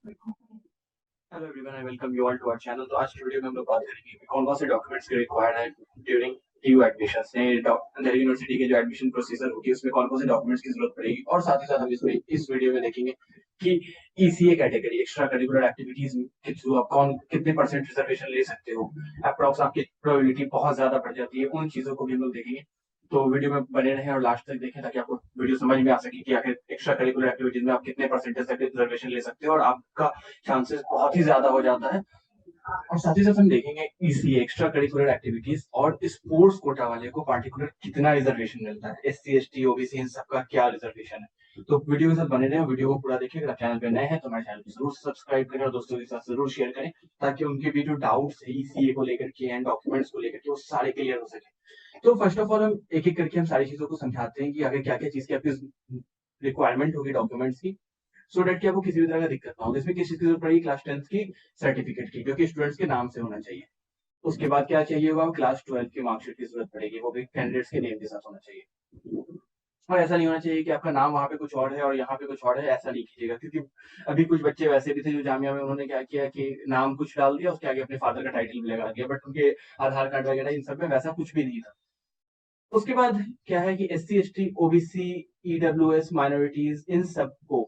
Hello everyone, I welcome you all to our channel. तो आज की वीडियो में हम लोग बात करेंगे कि कौन कौन से डॉक्यूमेंट्स के रिक्वायर्ड है during due admission. Delhi university के जो एडमिशन प्रोसीजर होगी उसमें कौन कौन से डॉक्यूमेंट्स की जरूरत पड़ेगी, और साथ ही साथ हम इसमें इस वीडियो में देखेंगे कि ECA category extra curricular activities के थ्रू आप कौन कितने परसेंट रिजर्वेशन ले सकते हो। अप्रॉक्स आपकी प्रोबेबिलिटी बहुत ज्यादा बढ़ जाती है, उन चीजों को भी हम लोग देखेंगे। तो वीडियो में बने रहें और लास्ट तक देखें ताकि आपको वीडियो समझ में आ सके कि आखिर एक्स्ट्रा करिकुलर एक्टिविटीज में आप कितने परसेंटेज तक रिजर्वेशन ले सकते हो, और आपका चांसेस बहुत ही ज्यादा हो जाता है। और साथ ही साथ हम देखेंगे इसी एक्स्ट्रा करिकुलर एक्टिविटीज और स्पोर्ट्स कोटा वाले को पार्टिकुलर कितना रिजर्वेशन मिलता है, एससी एसटी ओबीसी इन सबका क्या रिजर्वेशन है। तो वीडियो के साथ बने रहे, वीडियो को पूरा देखिए। अगर आप चैनल पे नए हैं तो हमारे चैनल को जरूर सब्सक्राइब करें और दोस्तों के साथ जरूर शेयर करें, ताकि उनके भी जो डाउट्स है ईसीए को लेकर के एंड डॉक्यूमेंट्स को लेकर के वो सारे क्लियर हो सके। तो फर्स्ट ऑफ ऑल हम एक एक करके हम सारी चीजों को समझाते हैं कि आगे क्या क्या चीज की आपकी रिक्वायरमेंट होगी डॉक्यूमेंट्स की, सो डेट कि आपको किसी भी तरह का दिक्कत ना हो। इसमें किस चीज की जरूरत पड़ेगी, क्लास 10th की सर्टिफिकेट की, जो कि स्टूडेंट्स के नाम से होना चाहिए। उसके बाद क्या चाहिए होगा, क्लास 12 की मार्कशीट की जरूरत पड़ेगी, वो भी कैंडिडेट्स के नेम के साथ होना चाहिए। और ऐसा नहीं होना चाहिए कि आपका नाम वहाँ पे कुछ और है और यहाँ पे कुछ और है, ऐसा नहीं कीजिएगा। क्योंकि अभी कुछ बच्चे वैसे भी थे जो जामिया में उन्होंने क्या किया कि नाम कुछ डाल दिया, उसके आगे अपने फादर का टाइटल भी लगा दिया, बट उनके आधार कार्ड वगैरह इन सब में वैसा कुछ भी नहीं था। उसके बाद क्या है कि S C S T OBC EWS minorities इन सबको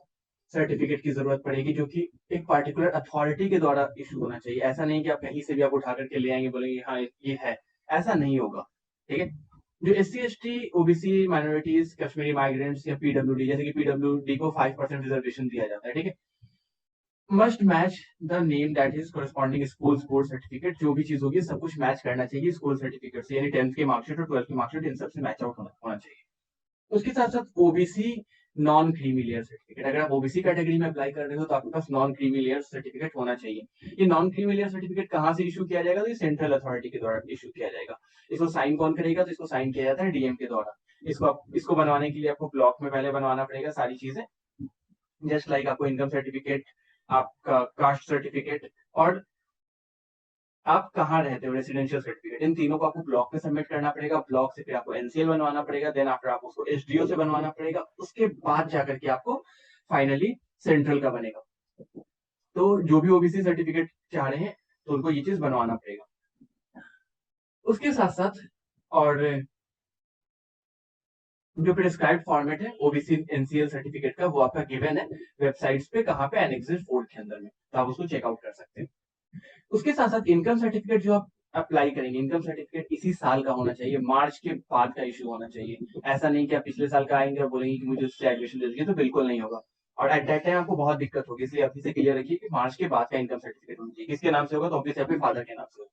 सर्टिफिकेट की जरूरत पड़ेगी, जो कि एक पार्टिकुलर अथॉरिटी के द्वारा इशू होना चाहिए। ऐसा नहीं कि आप कहीं से भी आप उठा करके ले आएंगे बोलेंगे हाँ ये है, ऐसा नहीं होगा। ठीक है। जो S C S T OBC minorities Kashmiri migrants या पीडब्ल्यूडी, जैसे कि पीडब्ल्यूडी को 5% रिजर्वेशन दिया जाता है, ठीक है, must match the name that is corresponding school sports certificate. जो भी चीज होगी सब कुछ मैच करना चाहिए स्कूल सर्टिफिकेट से, यानी 10th की मार्कशीट और 12th की मार्कशीट इन सबसे मैच आउट होना चाहिए। उसके साथ साथ OBC non creamy layer certificate, अगर आप ओबीसी कैटेगरी में अप्लाई कर रहे हो तो आपके पास नॉन क्रीमी लेयर सर्टिफिकेट होना चाहिए। ये नॉन क्रीमी लेयर सर्टिफिकेट कहाँ से इशू किया जाएगा, तो ये सेंट्रल अथॉरिटी के द्वारा इशू किया जाएगा। इसको साइन कौन करेगा, तो इसको साइन किया जाता है डीएम के द्वारा। इसको बनवाने के लिए आपको ब्लॉक में पहले बनवाना पड़ेगा सारी चीजें, जस्ट लाइक आपको इनकम सर्टिफिकेट, आपका कास्ट सर्टिफिकेट, और आप कहाँ रहते हो रेसिडेंशियल सर्टिफिकेट, इन तीनों को आपको ब्लॉक में सबमिट करना पड़ेगा। ब्लॉक से फिर आपको एनसीएल बनवाना पड़ेगा, देन आफ्टर आपको उसको एसडीओ से बनवाना पड़ेगा। उसके बाद जाकर के आपको फाइनली सेंट्रल का बनेगा। तो जो भी ओबीसी सर्टिफिकेट चाह रहे हैं तो उनको ये चीज बनवाना पड़ेगा। उसके साथ साथ और जो प्रिस्क्राइब फॉर्मेट है ओबीसी एनसीएल सर्टिफिकेट का, वो आपका गिवन है वेबसाइट्स पे, कहाँ पे, एनेक्सर 4 के अंदर में, तो आप उसको चेकआउट कर सकते हैं। उसके साथ साथ इनकम सर्टिफिकेट जो आप अप्लाई करेंगे, इनकम सर्टिफिकेट इसी साल का होना चाहिए, मार्च के बाद का इशू होना चाहिए। ऐसा नहीं कि आप पिछले साल का आएंगे और बोलेंगे कि मुझे उससे एडमिशन दे दीजिए, तो बिल्कुल नहीं होगा। और एट दैट टाइम आपको बहुत दिक्कत होगी, इसलिए अभी से क्लियर रखिए कि मार्च के बाद का इनकम सर्टिफिकेट होना चाहिए। किसके नाम से होगा, तो ऑब्वियसली आपके फादर के नाम से होगा।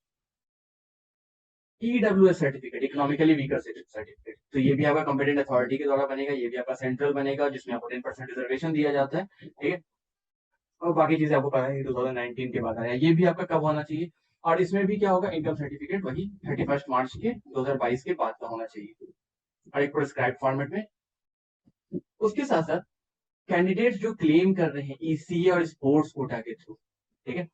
EWS certificate, economically weaker certificate, तो ये भी आपका कॉम्पिटेंट अथॉरिटी के द्वारा बनेगा, ये भी आपका सेंट्रल बनेगा, जिसमें आपको 10% रिजर्वेशन दिया जाता है। ठीक है। और बाकी चीजें आपको पता है 2019 के बाद आया, ये भी आपका कब होना चाहिए। और इसमें भी क्या होगा, इनकम सर्टिफिकेट वही 31 मार्च के 2022 के बाद का होना चाहिए, और एक प्रिस्क्राइब फॉर्मेट में। उसके साथ साथ कैंडिडेट्स जो क्लेम कर रहे हैं ईसीए और स्पोर्ट्स कोटा के थ्रू, ठीक है,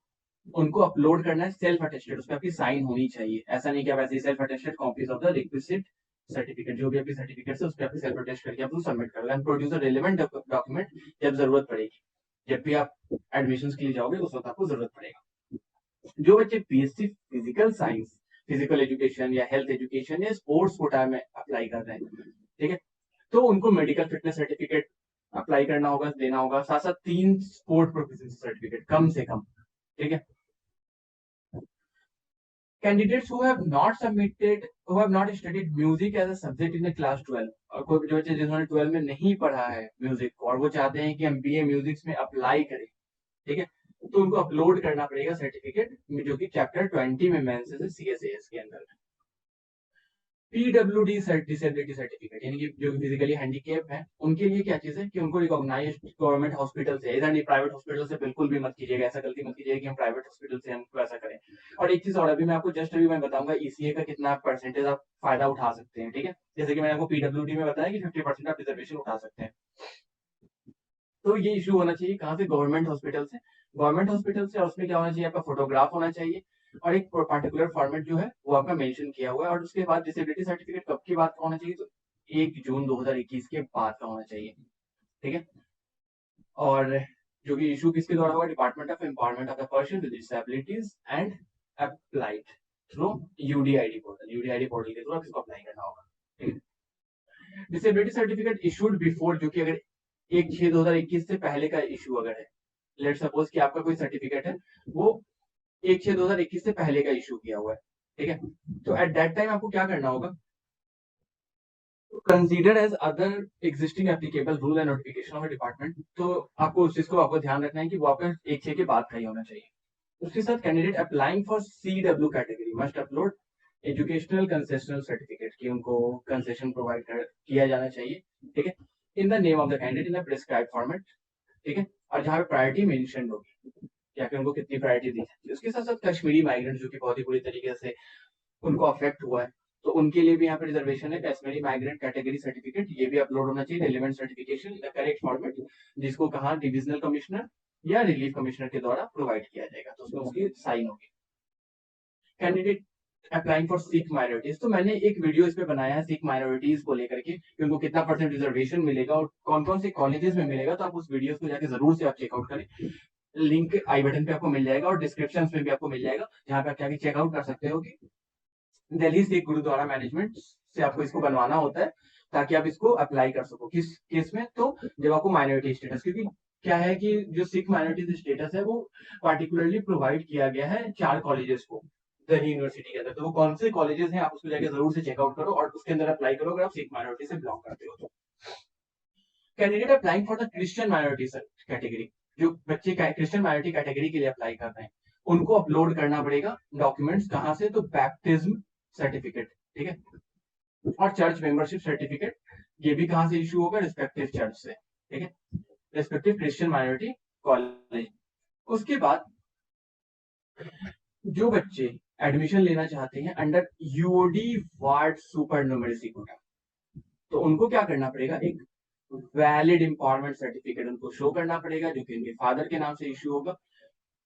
उनको अपलोड करना है सेल्फ अटेस्टेड, उसमें आपकी साइन होनी चाहिए। ऐसा नहीं कि आप ऐसे ही self attested copies of the requisite certificate, जो भी आपकी सर्टिफिकेट है उस पर आपकी सेल्फ अटेस्ट करके आप सबमिट करोगे and produce a relevant document जब जरूरत पड़ेगी। जब भी आप एडमिशन के लिए जाओगे उस वक्त आपको जरूरत पड़ेगा। जो बच्चे BSc physical science, physical education या हेल्थ एजुकेशन या स्पोर्ट्स कोटा में अप्लाई कर रहे हैं, ठीक है, तो उनको मेडिकल फिटनेस सर्टिफिकेट अप्लाई करना होगा, देना होगा। साथ साथ 3 स्पोर्ट प्रोफिशिएंसी सर्टिफिकेट कम से कम। ठीक है। Candidates who have not submitted, who have not studied music as a subject in the class 12, और कोई जो बच्चे जिन्होंने 12 में नहीं पढ़ा है म्यूजिक को और वो चाहते हैं कि हम बीए म्यूजिक में अप्लाई करें, ठीक है, तो उनको अपलोड करना पड़ेगा सर्टिफिकेट, जो कि चैप्टर 20 में मेंस है सीएसएस के अंदर। पीडब्ल्यूडी डिसेबिलिटी सर्टिफिकेट, यानी कि जो फिजिकली हैंडीकेप है उनके लिए क्या चीज है कि उनको रिकॉग्नाइज गवर्नमेंट हॉस्पिटल से, इधर नहीं प्राइवेट हॉस्पिटल से बिल्कुल भी मत कीजिएगा, ऐसा गलती मत कीजिएगा कि हम प्राइवेट हॉस्पिटल से हमको ऐसा करें। और एक चीज और, अभी मैं आपको जस्ट अभी मैं बताऊंगा ईसीए का कितना परसेंटेज आप फायदा उठा सकते हैं। ठीक है, जैसे कि मैंने आपको पीडब्ल्यूडी में बताया कि 50% आप रिजर्वेशन उठा सकते हैं। तो ये इशू होना चाहिए कहाँ से, गवर्नमेंट हॉस्पिटल से। गवर्नमेंट हॉस्पिटल से, और उसमें क्या होना चाहिए, आपका फोटोग्राफ होना चाहिए और एक पर्टिकुलर फॉर्मेट जो है वो आपका मेंशन किया हुआ है। और उसके बाद डिसेबिलिटी सर्टिफिकेट कब की बात का होना चाहिए, तो 1 जून 2021 के बाद का होना चाहिए। ठीक है। और जो कि इशू किसके द्वारा होगा, department of empowerment of the person with disabilities and applied through UDID portal. UDID portal के थ्रू आप इसको अप्लाई करना होगा, ठीक है। डिसेबिलिटी सर्टिफिकेट इशूड बिफोर, जो कि अगर 1/6/2021 से पहले का इशू अगर है, लेट सपोज कि आपका कोई सर्टिफिकेट है वो 1/6/2021 से पहले का इशू किया हुआ है, ठीक है, तो एट दैट टाइम आपको क्या करना होगा, consider as other existing applicable rule and notification of department. तो आपको उस चीज को आपको ध्यान रखना है कि वो आपका 1/6 के बाद का ही होना चाहिए। उसके साथ candidate applying for CW category must upload educational concessional certificate, कि उनको कंसेशन प्रोवाइड किया जाना चाहिए, ठीक है, in the name of the candidate in the prescribe format, ठीक है, और जहाँ पे प्रायोरिटी मेंशन होगी या फिर उनको कितनी प्रायोरिटी दी जाती है। उसके साथ साथ कश्मीरी माइग्रेंट जो कि बहुत ही बुरी तरीके से उनको अफेक्ट हुआ है, तो उनके लिए भी यहाँ पे रिजर्वेशन है। कश्मीरी माइग्रेंट कैटेगरी सर्टिफिकेट ये भी अपलोड होना चाहिए, relevant certification in the correct format, जिसको कहा डिविजनल कमिश्नर या रिलीफ कमिश्नर के द्वारा प्रोवाइड किया जाएगा, तो उसमें उसकी साइन होगी। Candidate applying for Sikh minorities, तो मैंने एक वीडियो इस पे बनाया है सिख माइनॉरिटीज को लेकर के कि उनको कितना % रिजर्वेशन मिलेगा और कौन कौन से कॉलेजेस में मिलेगा, तो आप उस वीडियो को जाके जरूर से आप चेकआउट करें। लिंक आई बटन पे आपको मिल जाएगा और डिस्क्रिप्शन में भी आपको मिल जाएगा, जहाँ पे आप जाके चेकआउट कर सकते हो कि दिल्ली सिख गुरुद्वारा मैनेजमेंट से आपको इसको बनवाना होता है ताकि आप इसको अप्लाई कर सको। किस केस में, तो जब आपको माइनॉरिटी स्टेटस, क्योंकि क्या है कि जो सिख माइनॉरिटी स्टेटस है वो पार्टिकुलरली प्रोवाइड किया गया है 4 कॉलेजेस को दिल्ली यूनिवर्सिटी के अंदर, तो वो कौन से कॉलेजेस हैं आप उसको जाके जरूर से चेकआउट करो और उसके अंदर अप्लाई करो अगर आप सिख माइनॉरिटी से बिलोंग करते हो तो। Candidate applying for the Christian minority category, जो बच्चे क्रिश्चियन माइनॉरिटी कैटेगरी के लिए अप्लाई कर रहे हैं उनको अपलोड करना पड़ेगा डॉक्यूमेंट्स, कहाँ से, तो बैप्टिज्म सर्टिफिकेट, ठीक है, और चर्च मेंबरशिप सर्टिफिकेट, ये भी कहां से इशू होगा, रिस्पेक्टिव चर्च से, ठीक है, रिस्पेक्टिव क्रिश्चियन माइनॉरिटी कॉलेज। उसके बाद जो बच्चे एडमिशन लेना चाहते हैं under UOD ward supernumerary quota, तो उनको क्या करना पड़ेगा, एक वैलिड एम्पावरमेंट सर्टिफिकेट उनको शो करना पड़ेगा जो कि उनके फादर के नाम से इशू होगा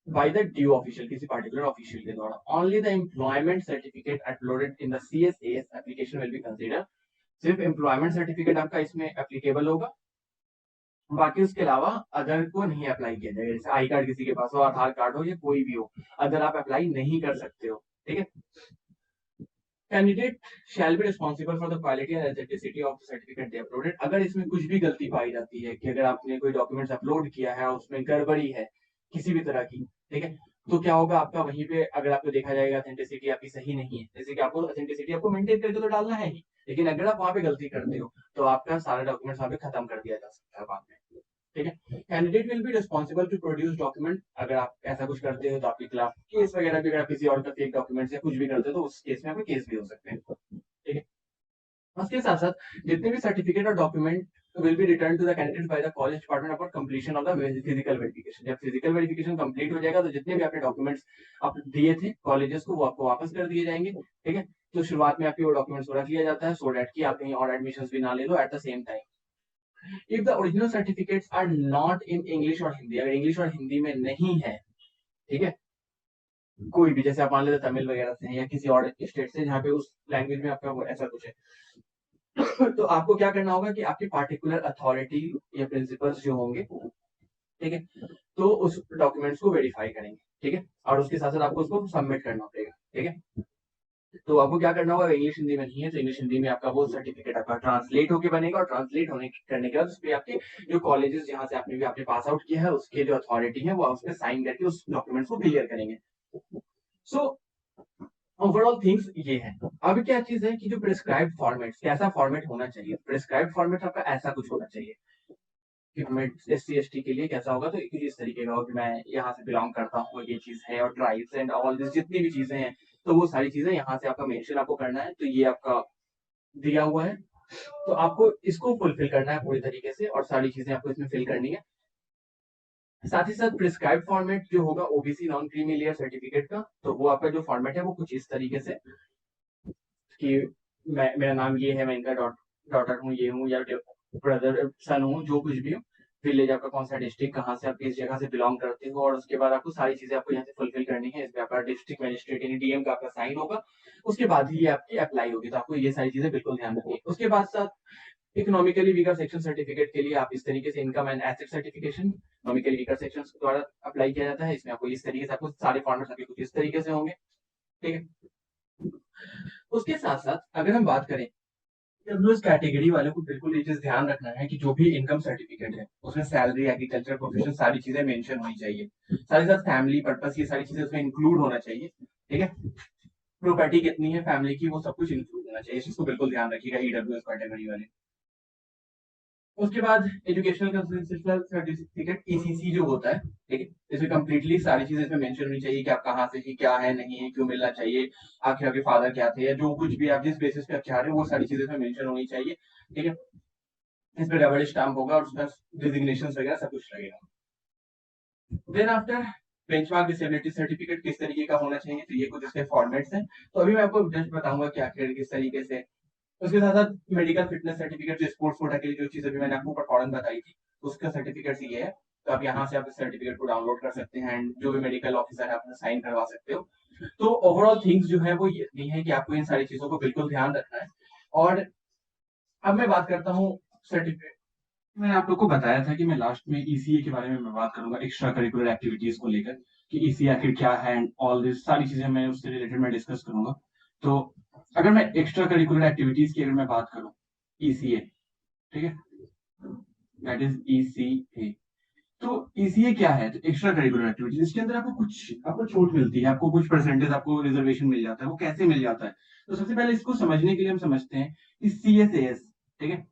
by the due official, किसी particular official के द्वारा। Only the employment certificate uploaded in the CSAS application will be considered। सिर्फ एम्प्लॉयमेंट सर्टिफिकेट आपका इसमें एप्लीकेबल होगा, बाकी उसके अलावा अदर को नहीं अप्लाई किया जाएगा। जैसे आई कार्ड किसी के पास हो, आधार कार्ड हो या कोई भी हो, अदर आप अप्लाई नहीं कर सकते हो, ठीक है। Candidate shall be responsible for the quality and authenticity of the certificate they uploaded. अगर इसमें कुछ भी गलती पाई जाती है कि अगर आपने कोई डॉक्यूमेंट्स अपलोड किया है और उसमें गड़बड़ी है किसी भी तरह की, ठीक है, तो क्या होगा आपका वहीं पे अगर आपको देखा जाएगा अथेंटिसिटी आपकी सही नहीं है, जैसे कि आपको अथेंटिसिटी आपको मेंटेन करके तो डालना है ही, लेकिन अगर आप वहां पे गलती करते हो तो आपका सारा डॉक्यूमेंट्स वहां पे खत्म कर दिया जा सकता है बाद में, ठीक है। Candidate will be responsible to produce document, अगर आप ऐसा कुछ करते हो तो आपके खिलाफ केस वगैरह भी, अगर किसी और का फेक डॉक्यूमेंट्स या कुछ भी करते हो तो उस केस में आपके केस भी हो सकते हैं, ठीक है। उसके साथ साथ जितने भी सर्टिफिकेट और document will be return to the candidate by the college department upon completion of the physical verification. जब फिजिकल वेरिफिकेशन कंप्लीट हो जाएगा तो जितने भी आपने डॉक्यूमेंट्स आप दिए थे कॉलेजेस को वो आपको वापस कर दिए जाएंगे, ठीक है। तो शुरुआत में आपके वो डॉक्यूमेंट्स को रख लिया जाता है सो दैट कि आप कहीं और एडमिशंस भी ना ले लो at the same time. If the original certificates are not in English और हिंदी, अगर इंग्लिश और हिंदी में नहीं है, ठीक है, कोई भी, जैसे आप मान लेते तमिल वगैरह से या किसी और स्टेट से जहाँ पे उस लैंग्वेज में आपका ऐसा कुछ है, तो आपको क्या करना होगा कि आपके पार्टिकुलर अथॉरिटी या प्रिंसिपल्स जो होंगे, ठीक है, तो उस डॉक्यूमेंट्स को वेरीफाई करेंगे, ठीक है, और उसके साथ साथ आपको उसको सबमिट करना पड़ेगा, ठीक है। तो आपको क्या करना होगा, इंग्लिश हिंदी में नहीं है तो इंग्लिश हिंदी में आपका वो सर्टिफिकेट आपका ट्रांसलेट होके बनेगा और ट्रांसलेट होने करने के बाद उस पर आपके जो कॉलेजेस जहाँ से आपने पास आउट किया है उसके जो अथॉरिटी है वो उस पर साइन करके उस डॉक्यूमेंट्स को क्लियर करेंगे। सो ओवरऑल थिंग्स ये है। अब क्या चीज है कि जो प्रिस्क्राइब्ड फॉर्मेट, कैसा फॉर्मेट होना चाहिए, प्रिस्क्राइब्ड फॉर्मेट आपका ऐसा कुछ होना चाहिए कि मैं SC ST के लिए कैसा होगा, तो कुछ इस तरीके का हो कि मैं यहाँ से बिलोंग करता हूँ, ये चीज है, और ट्राइब्स एंड ऑल दिस जितनी भी चीजें हैं तो वो सारी चीजें यहाँ से आपका मेंशन आपको करना है, तो ये आपका दिया हुआ है, तो आपको इसको फुलफिल करना है पूरी तरीके से और सारी चीजें आपको इसमें फिल करनी है। साथ ही साथ प्रिस्क्राइब फॉर्मेट जो होगा OBC non creamy layer certificate का, तो वो आपका जो फॉर्मेट है वो कुछ इस तरीके से कि मेरा नाम ये है, मैं इनका डॉटर हूँ, ये हूँ, या ब्रदर सन हूँ, जो कुछ भी हूँ, विलेज आपका कौन सा डिस्ट्रिक्ट, कहाँ से आप किस जगह से बिलोंग करते हो, और उसके बाद आपको सारी चीजें आपको यहाँ से फुलफिल करनी है। इसमें आपका डिस्ट्रिक्ट मजिस्ट्रेट यानी DM का आपका साइन होगा, उसके बाद ही ये आपकी अप्लाई होगी, तो आपको ये सारी चीजें बिल्कुल ध्यान रखिए। उसके बाद साथ इकोनॉमिकली वीकर सेक्शन सर्टिफिकेट के लिए आप इस तरीके से income and asset certification economically weaker section द्वारा अप्लाई किया जाता है। इसमें आपको इस तरीके से आपको सारे फॉर्मेट्स आपके कुछ इस तरीके से होंगे, ठीक है। उसके साथ साथ अगर हम बात करें डब्ल्यूएस कैटेगरी वाले को बिल्कुल ये चीज ध्यान रखना है कि जो भी इनकम सर्टिफिकेट है उसमें सैलरी, एग्रीकल्चर, प्रोफेशन सारी चीजें मेंशन होनी चाहिए। साथ ही साथ फैमिली पर्पस ये सारी चीजें उसमें इंक्लूड होना चाहिए, ठीक है। प्रॉपर्टी कितनी है फैमिली की वो सब कुछ इंक्लूड होना चाहिए, इसको बिल्कुल ध्यान रखिएगा ईडब्ल्यूएस कैटेगरी वाले। उसके बाद एजुकेशनल कंसिस्टेंसी सर्टिफिकेट ईसीसी जो होता है, ठीक है, इसमें कंप्लीटली सारी चीजें इसमें मेंशन होनी चाहिए कि आप कहाँ से ही, क्या है, नहीं है, क्यों मिलना चाहिए, आखिर आपके फादर क्या थे, या जो कुछ भी आप जिस बेसिस पे आप चाह रहे हो वो सारी चीजें इसमें मेंशन होनी चाहिए, ठीक है। इस पे डबल स्टाम्प होगा और उसका डिजिग्नेशन वगैरह सब कुछ लगेगा। Then after benchmark disability certificate किस तरीके का होना चाहिए, तो ये कुछ इसके फॉर्मेट्स हैं, तो अभी मैं आपको जस्ट बताऊंगा कि आखिर किस तरीके से। उसके साथ साथ मेडिकल फिटनेस सर्टिफिकेट जो स्पोर्ट्स कोटा के लिए जो चीज अभी मैंने आपको परफॉर्मेंस बताई थी उसका सर्टिफिकेट ये है, तो आप यहाँ से आप इस सर्टिफिकेट को डाउनलोड कर सकते हैं एंड जो भी मेडिकल ऑफिसर है आप साइन करवा सकते हो। तो ओवरऑल थिंग्स जो है वो ये है कि आपको इन सारी चीजों को बिल्कुल ध्यान रखना है। और अब मैं बात करता हूँ सर्टिफिकेट। मैंने आप लोग को बताया था कि मैं लास्ट में ईसीए के बारे में मैं बात करूंगा, एक्स्ट्रा करिकुलर एक्टिविटीज को लेकर कि ईसीए आखिर क्या है एंड ऑल दिस सारी चीजें मैं उससे रिलेटेड मैं डिस्कस करूंगा। तो अगर मैं एक्स्ट्रा करिकुलर एक्टिविटीज की अगर मैं बात करूं, ईसीए, ठीक है, दैट इज ईसीए। तो ईसीए क्या है, तो एक्स्ट्रा करिकुलर एक्टिविटीज, इसके अंदर आपको छूट मिलती है, आपको कुछ परसेंटेज आपको रिजर्वेशन मिल जाता है। वो कैसे मिल जाता है, तो सबसे पहले इसको समझने के लिए हम समझते हैं कि सीएसएएस, ठीक है।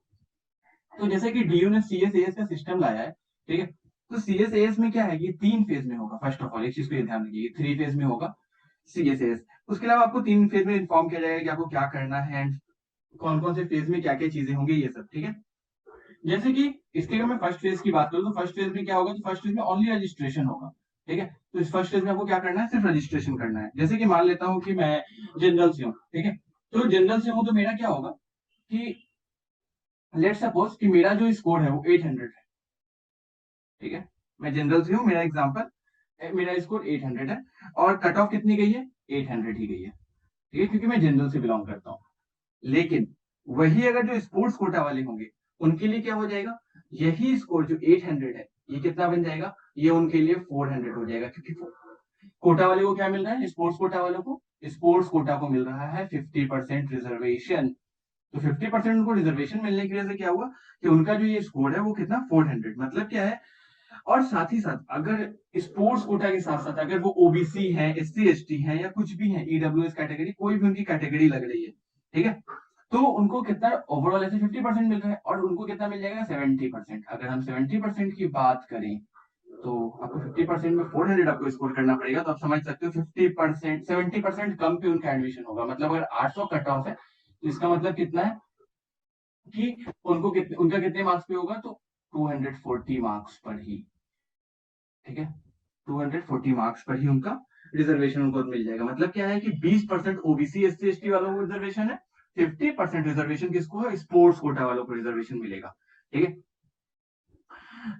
तो जैसे कि डीयू ने सीएसएएस का सिस्टम लाया है, ठीक है, तो सीएसएएस में क्या है कि 3 फेज में होगा। फर्स्ट ऑफ ऑल एक चीज को ध्यान रखिए, 3 फेज में होगा सीएसएएस। उसके अलावा आपको 3 फेज में इन्फॉर्म किया जाएगा कि आपको क्या करना है एंड कौन कौन से फेज में क्या क्या चीजें होंगी, ये सब, ठीक है। जैसे कि इसके अगर मैं फर्स्ट फेज की बात करूं तो फर्स्ट फेज में क्या होगा, तो फर्स्ट फेज में ओनली रजिस्ट्रेशन होगा, ठीक है। तो इस फर्स्ट फेज में आपको क्या करना है, सिर्फ रजिस्ट्रेशन करना है। जैसे कि मान लेता हूं कि मैं जनरल से हूँ, ठीक है, तो जनरल से हूं तो मेरा क्या होगा कि लेट सपोज कि मेरा जो स्कोर है वो 800 है, ठीक है। मैं जनरल से हूँ, मेरा एग्जाम्पल, मेरा स्कोर 800 है और कट ऑफ कितनी गई है, 800 ही गई है, ठीक है, क्योंकि मैं जनरल से बिलोंग करता हूँ। लेकिन वही अगर जो स्पोर्ट्स कोटा वाले होंगे उनके लिए क्या हो जाएगा, यही स्कोर जो 800 है ये कितना बन जाएगा, ये उनके लिए 400 हो जाएगा, क्योंकि कोटा वाले को क्या मिल रहा है, स्पोर्ट्स कोटा वालों को, स्पोर्ट्स कोटा को मिल रहा है 50% रिजर्वेशन। तो 50% उनको रिजर्वेशन मिलने की वजह से क्या हुआ कि उनका जो ये स्कोर है वो कितना 400, मतलब क्या है। और साथ ही साथ अगर स्पोर्ट्स कोटा के साथ साथ अगर वो ओबीसी है, एससी एसटी है, या कुछ भी है, ईडब्ल्यूएस कैटेगरी, कोई भी उनकी कैटेगरी लग रही है, ठीक है, तो उनको कितना ओवरऑल ऐसे 50% मिल रहा है और उनको कितना मिल जाएगा 70%। अगर हम 70% की बात करें तो आपको 50% में 400 आपको स्कोर करना पड़ेगा, तो आप समझ सकते हो 50%, 70% कम पे उनका एडमिशन होगा। मतलब अगर 800 कट ऑफ है तो इसका मतलब कितना है कि उनका कितने मार्क्स पे होगा, तो 240 मार्क्स पर ही, ठीक है, 240 मार्क्स पर ही उनका रिजर्वेशन उनको मिल जाएगा। मतलब क्या है कि 20% ओबीसी एससी एसटी वालों को रिजर्वेशन है, 50% रिजर्वेशन किसको है, स्पोर्ट्स कोटा वालों को रिजर्वेशन मिलेगा, ठीक है।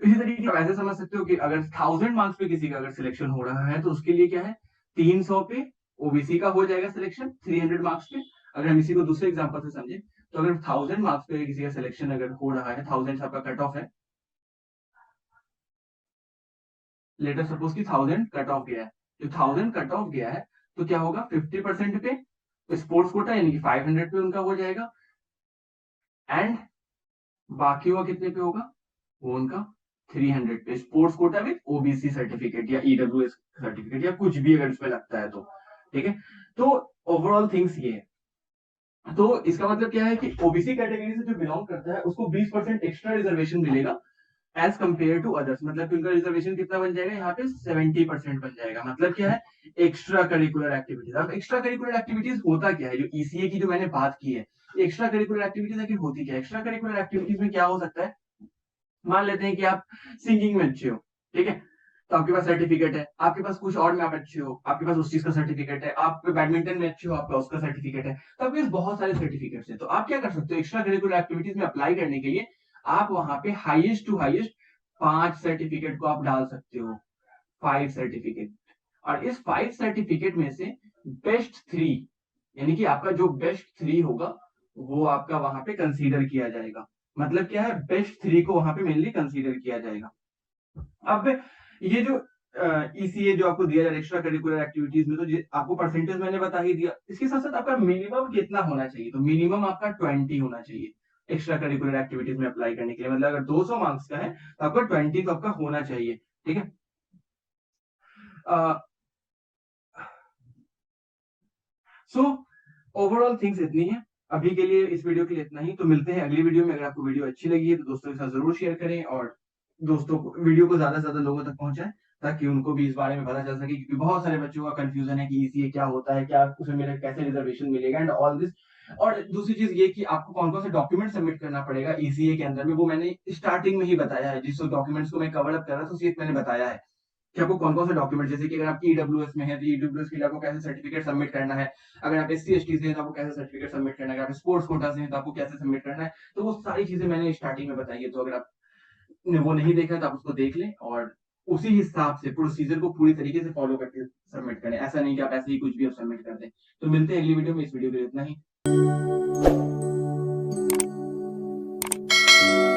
इसी तरीके से ऐसे समझ सकते हो कि अगर 1000 मार्क्स पे किसी का अगर सिलेक्शन हो रहा है तो उसके लिए क्या है, 300 पे ओबीसी का हो जाएगा सिलेक्शन 300 मार्क्स पे। अगर हम इसी को दूसरे एग्जांपल से समझे तो अगर 1000 मार्क्स पे किसी का सिलेक्शन अगर हो रहा है, 1000 आपका कट ऑफ है, लेटर सपोज की 1000 कट ऑफ गया है, तो 1000 कट ऑफ गया है तो क्या होगा 50% पे स्पोर्ट्स कोटा यानी कि 500 पे उनका हो जाएगा एंड बाकी हुआ कितने पे होगा, वो उनका 300 पे sports quota with OBC certificate या ईडब्ल्यूएस सर्टिफिकेट या कुछ भी अगर इसमें लगता है तो, ठीक है। तो ओवरऑल थिंग्स ये है। तो इसका मतलब क्या है कि ओबीसी कैटेगरी से जो बिलोंग करता है उसको 20% एक्स्ट्रा रिजर्वेशन मिलेगा एज कंपेयर टू अदर्स। मतलब कि उनका रिजर्वेशन कितना बन जाएगा, यहाँ पे 70% बन जाएगा। मतलब क्या है, एक्स्ट्रा करिकुलर एक्टिविटीज। अब एक्स्ट्रा करिकुलर एक्टिविटीज होता क्या है, जो ईसीए की जो मैंने बात की है, एक्स्ट्रा करिकुलर एक्टिविटीज आखिर होती क्या है। एक्स्ट्रा करिकुलर एक्टिविटीज में क्या हो सकता है, मान लेते हैं कि आप सिंगिंग में अच्छे हो, ठीक है, तो आपके पास सर्टिफिकेट है। आपके पास कुछ और में आप अच्छे हो, आपके पास उस चीज का सर्टिफिकेट है। आप बैडमिंटन में अच्छे हो, आपका उसका सर्टिफिकेट है। तो आपके पास बहुत सारे सर्टिफिकेट्स हैं। तो आप क्या कर सकते हो, एक्स्ट्रा करिकुलर एक्टिविटीज में अप्लाई करने के लिए आप वहां पे हाईएस्ट टू हाईएस्ट 5 सर्टिफिकेट को आप डाल सकते हो, 5 सर्टिफिकेट। और इस 5 सर्टिफिकेट में से बेस्ट 3, यानी कि आपका जो बेस्ट 3 होगा वो आपका वहां पे कंसीडर किया जाएगा। मतलब क्या है, बेस्ट 3 को वहां पे मेनली कंसीडर किया जाएगा। अब ये जो ईसीए जो आपको दिया जाए एक्स्ट्रा करिकुलर एक्टिविटीज में, तो आपको परसेंटेज मैंने बता ही दिया। इसके साथ साथ आपका मिनिमम कितना होना चाहिए, तो मिनिमम आपका 20 होना चाहिए एक्स्ट्रा करिकुलर एक्टिविटीज में अप्लाई करने के लिए। मतलब अगर 200 मार्क्स का है तो आपका 20 तो आपका होना चाहिए, ठीक है। सो ओवरऑल थिंग्स इतनी है अभी के लिए, इस वीडियो के लिए इतना ही। तो मिलते हैं अगली वीडियो में। अगर आपको वीडियो अच्छी लगी है तो दोस्तों के साथ जरूर शेयर करें, और दोस्तों को वीडियो को ज्यादा से ज्यादा लोगों तक पहुंचाएं, ताकि उनको भी इस बारे में पता चल सके। क्योंकि बहुत सारे बच्चों का कंफ्यूजन है कि ईसीए क्या होता है, क्या उसमें मेरा कैसे रिजर्वेशन मिलेगा एंड ऑल दिस। और दूसरी चीज ये कि आपको कौन कौन से डॉक्यूमेंट सबमिट करना पड़ेगा ईसीए के अंदर में, वो मैंने स्टार्टिंग में ही बताया है। जिस डॉक्यूमेंट्स को मैं कवर अप कर रहा था उसी मैंने बताया है कि आपको कौन कौन से डॉक्यूमेंट, जैसे कि अगर आप ईडब्ल्यूएस में है तो ईडब्ल्यूएस के लिए आपको कैसे सर्टिफिकेट सबमिट करना है, अगर आप एससी एसटी से हैं तो आपको कैसे सर्टिफिकेट सबमिट करना है, अगर आप स्पोर्ट्स कोटा से हैं तो आपको कैसे सबमिट करना है। तो वो सारी चीजें मैंने स्टार्टिंग में बताई है। तो अगर आपने वो नहीं देखा तो आप उसको देख लें, और उसी हिसाब से प्रोसीजर को पूरी तरीके से फॉलो करके सबमिट करें। ऐसा नहीं कि आप ऐसे ही कुछ भी आप सबमिट कर दें। तो मिलते हैं अगली वीडियो में। इस वीडियो के लिए इतना ही।